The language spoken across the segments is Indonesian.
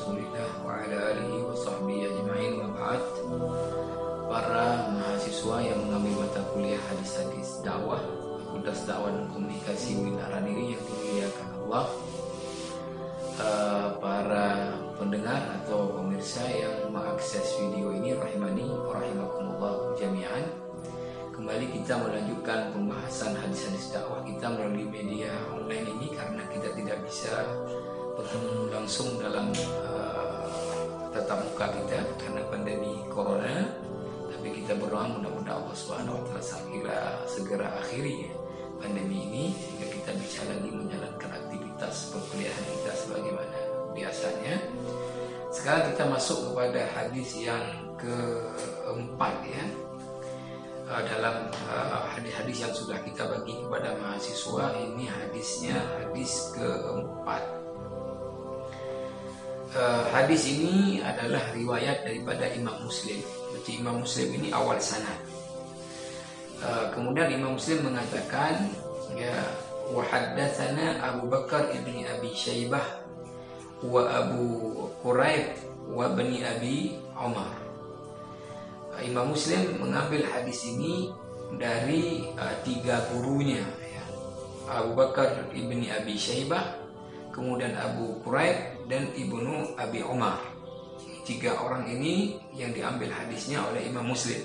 Rasulillah wa ala alihi wa sahbihi ajma'in wa ba'd. Para mahasiswa yang mengambil mata kuliah hadis-hadis dakwah, Fakultas Dakwah dan Komunikasi UIN Araniri yang dimuliakan Allah, para pendengar atau pemirsa yang mengakses video ini rahimani wa rahimakumullah jami'an. Kembali kita melanjutkan pembahasan hadis-hadis dakwah kita melalui media online ini karena kita tidak bisa bertemu langsung dalam tatap muka kita karena pandemi corona. Tapi kita berdoa mudah-mudahan Allah Subhanahu wa taala segera akhiri pandemi ini sehingga kita bisa lagi menjalankan aktivitas perkuliahan kita sebagaimana biasanya. Sekarang kita masuk kepada hadis yang keempat ya. Dalam hadis-hadis yang sudah kita bagi kepada mahasiswa, ini hadisnya hadis keempat. Hadis ini adalah riwayat daripada Imam Muslim. Berarti Imam Muslim ini awal sanad. Kemudian Imam Muslim mengatakan, ya, wa haddatsana Abu Bakar ibni Abi Syaibah wa Abu Quraib wa bani Abi Umar. Imam Muslim mengambil hadis ini dari tiga gurunya, ya. Abu Bakar ibni Abi Syaibah, kemudian Abu Quraib dan Ibnu Abi Umar. Tiga orang ini yang diambil hadisnya oleh Imam Muslim.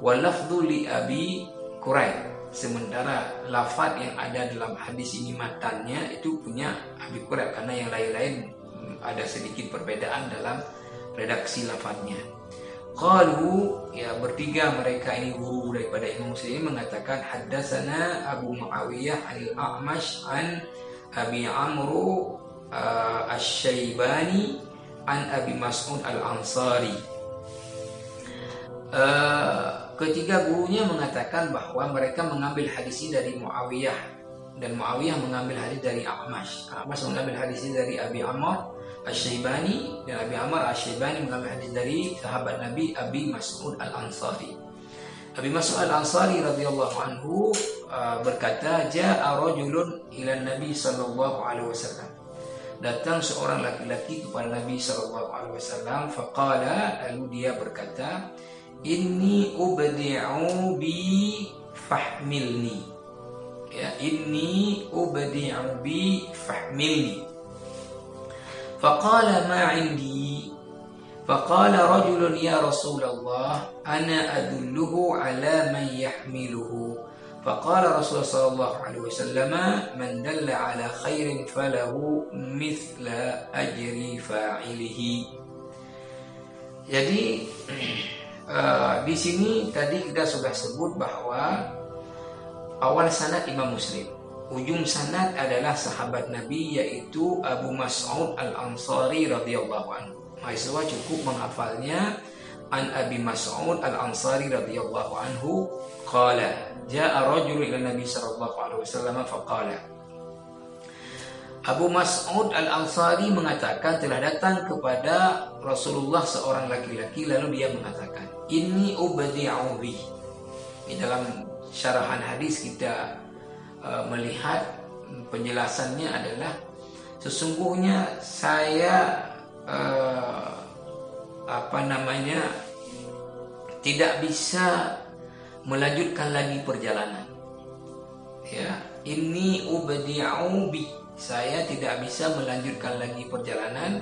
Wa lafdhu li Abi Quraib. Sementara lafaz yang ada dalam hadis ini matannya itu punya Abi Quraib karena yang lain-lain ada sedikit perbedaan dalam redaksi lafaznya. Qalu, ya, bertiga mereka ini guru daripada Imam Muslim mengatakan haddatsana Abu Muawiyah al-A'mash an Abi Amru Asy-Syaibani an Abi Mas'ud al-Ansari. Ketiga gurunya mengatakan bahwa mereka mengambil hadis ini dari Muawiyah dan Muawiyah mengambil hadis dari A'mash. A'mash mengambil hadis ini dari Abi Amr Asy-Syaibani dan Abi Amr Asy-Syaibani mengambil hadis dari sahabat Nabi Abi Mas'ud al-Ansari. Abi Mas'ud al-Ansari radhiyallahu anhu berkata, ja'a rajulun ila Nabi sallallahu alaihi wasallam. Datang seorang laki-laki kepada Nabi sallallahu alaihi wasallam, faqala, lalu dia berkata, inni ubdi'u bi fahmilni. Ya, inni ubdi'u bi fahmilni. Faqala ma 'indi. Faqala rajulun ya Rasulullah, ana adulluhu ala man yahmiluhu. Faqala Rasulullah sallallahu alaihi wasallam, man dalla ala khairin falahu mithla ajri fa'ilihi. Jadi di sini tadi kita sudah sebut bahwa awal sanad Imam Muslim, ujung sanad adalah sahabat Nabi yaitu Abu Mas'ud al-Ansari radhiyallahu anhu. Mahasiswa cukup menghafalnya. An Abi Mas'ud al-Ansari radhiyallahu anhu qala jaa rajulun ila Nabi sallallahu alaihi wasallam faqala. Abu Mas'ud al-Ansari mengatakan telah datang kepada Rasulullah seorang laki-laki lalu dia mengatakan, inni ubdi'u bi. Di dalam syarahan hadis kita melihat penjelasannya adalah sesungguhnya saya tidak bisa melanjutkan lagi perjalanan. Ya, inni ubdi'u bi. Saya tidak bisa melanjutkan lagi perjalanan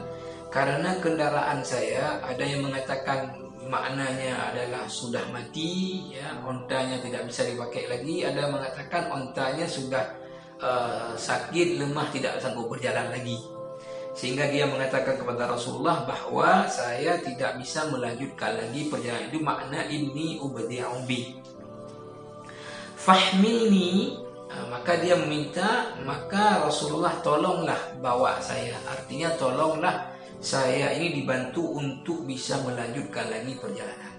karena kendaraan saya ada yang mengatakan maknanya adalah sudah mati, ya, ontanya tidak bisa dipakai lagi. Ada yang mengatakan ontanya sudah sakit, lemah, tidak sanggup berjalan lagi. Sehingga dia mengatakan kepada Rasulullah bahwa saya tidak bisa melanjutkan lagi perjalanan. Itu makna inni ubdi'u bi. Fahmilni, maka dia meminta, maka Rasulullah tolonglah bawa saya. Artinya tolonglah saya ini dibantu untuk bisa melanjutkan lagi perjalanan.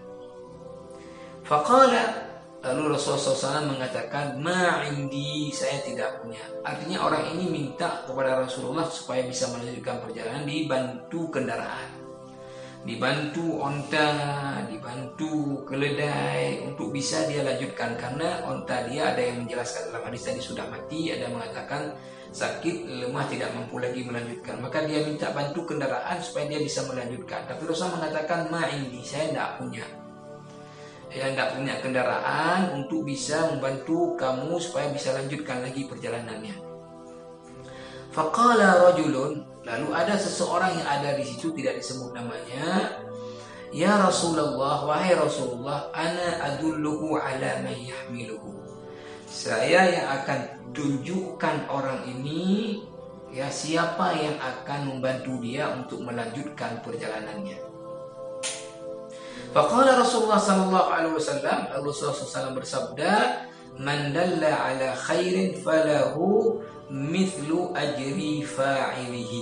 Faqala, lalu Rasulullah SAW mengatakan, ma 'indi, saya tidak punya. Artinya orang ini minta kepada Rasulullah supaya bisa melanjutkan perjalanan dibantu kendaraan. dibantu onta, dibantu keledai untuk bisa dia lanjutkan, karena onta dia ada yang menjelaskan dalam hadis tadi sudah mati, ada yang mengatakan sakit, lemah, tidak mampu lagi melanjutkan, maka dia minta bantu kendaraan supaya dia bisa melanjutkan. Tapi Rasulullah mengatakan ma'indi, saya tidak punya kendaraan untuk bisa membantu kamu supaya bisa lanjutkan lagi perjalanannya. Faqala rajulun, lalu ada seseorang yang ada di situ, tidak disebut namanya, ya Rasulullah, wahai Rasulullah, ana adulluhu ala man yahmiluhu, saya yang akan tunjukkan orang ini, ya, siapa yang akan membantu dia untuk melanjutkan perjalanannya. Faqala Rasulullah sallallahu alaihi wasallam, Rasulullah SAW bersabda, man dalla ala khairin falahu mithlu ajri fa'ilihi,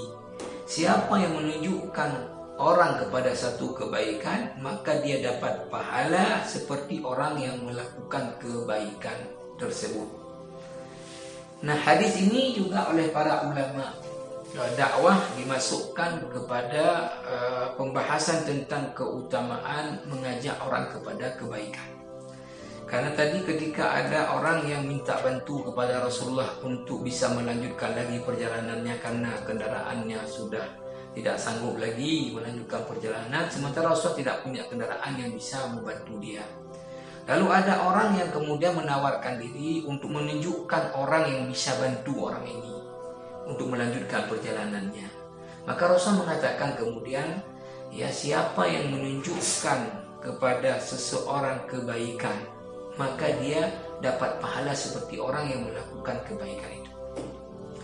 siapa yang menunjukkan orang kepada satu kebaikan, maka dia dapat pahala seperti orang yang melakukan kebaikan tersebut. Nah, hadis ini juga oleh para ulama dakwah dimasukkan kepada pembahasan tentang keutamaan mengajak orang kepada kebaikan. Karena tadi ketika ada orang yang minta bantu kepada Rasulullah untuk bisa melanjutkan lagi perjalanannya karena kendaraannya sudah tidak sanggup lagi melanjutkan perjalanan, sementara Rasulullah tidak punya kendaraan yang bisa membantu dia. Lalu ada orang yang kemudian menawarkan diri untuk menunjukkan orang yang bisa bantu orang ini untuk melanjutkan perjalanannya. Maka Rasul mengatakan kemudian, ya, siapa yang menunjukkan kepada seseorang kebaikan, maka dia dapat pahala seperti orang yang melakukan kebaikan itu.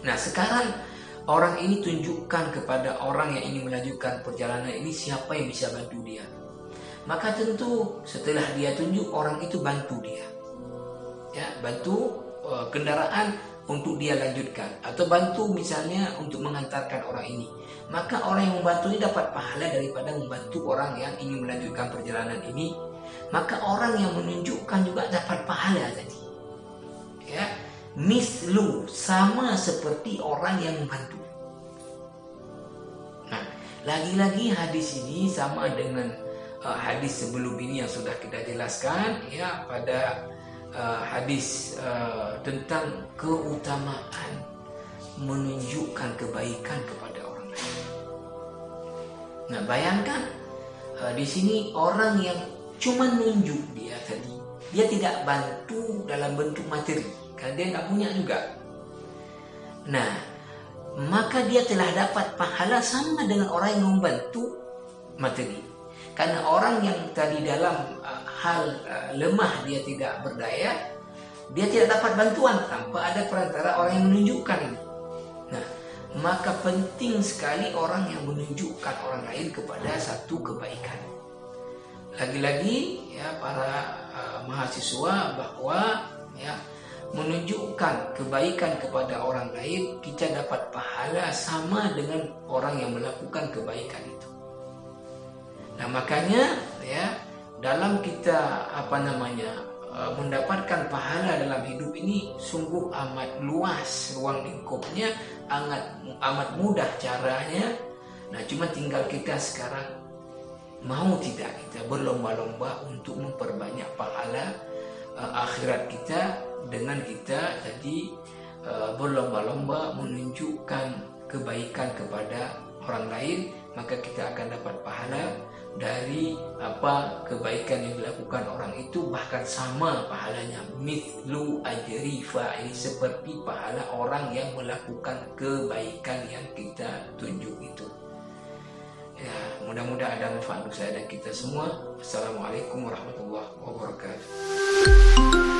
Nah, sekarang orang ini tunjukkan kepada orang yang ingin melanjutkan perjalanan ini siapa yang bisa bantu dia. Maka tentu setelah dia tunjuk, orang itu bantu dia, ya, bantu kendaraan untuk dia lanjutkan, atau bantu misalnya untuk mengantarkan orang ini. Maka orang yang membantu ini dapat pahala daripada membantu orang yang ingin melanjutkan perjalanan ini. Maka orang yang menunjukkan juga dapat pahala tadi, ya, mislu, sama seperti orang yang membantu. Nah, lagi-lagi hadis ini sama dengan hadis sebelum ini yang sudah kita jelaskan, ya, pada hadis tentang keutamaan menunjukkan kebaikan kepada orang lain. Nah, bayangkan di sini orang yang cuma nunjuk dia tadi, dia tidak bantu dalam bentuk materi karena dia nggak punya juga. Nah, maka dia telah dapat pahala sama dengan orang yang membantu materi. Karena orang yang tadi dalam hal lemah, dia tidak berdaya, dia tidak dapat bantuan tanpa ada perantara orang yang menunjukkan ini. Nah, maka penting sekali orang yang menunjukkan orang lain kepada satu kebaikan. Lagi-lagi, ya, para mahasiswa, bahwa, ya, menunjukkan kebaikan kepada orang lain, kita dapat pahala sama dengan orang yang melakukan kebaikan itu. Nah, makanya, ya, dalam kita mendapatkan pahala dalam hidup ini sungguh amat luas ruang lingkupnya, amat mudah caranya. Nah, cuma tinggal kita sekarang mau tidak kita berlomba-lomba untuk memperbanyak pahala akhirat kita dengan kita tadi berlomba-lomba menunjukkan kebaikan kepada orang lain, maka kita akan dapat pahala dari apa kebaikan yang dilakukan orang itu, bahkan sama pahalanya, mithlu ajri fa'il, seperti pahala orang yang melakukan kebaikan yang kita tunjuk itu. Ya, mudah-mudahan ada manfaat untuk saya dan kita semua. Assalamualaikum warahmatullahi wabarakatuh.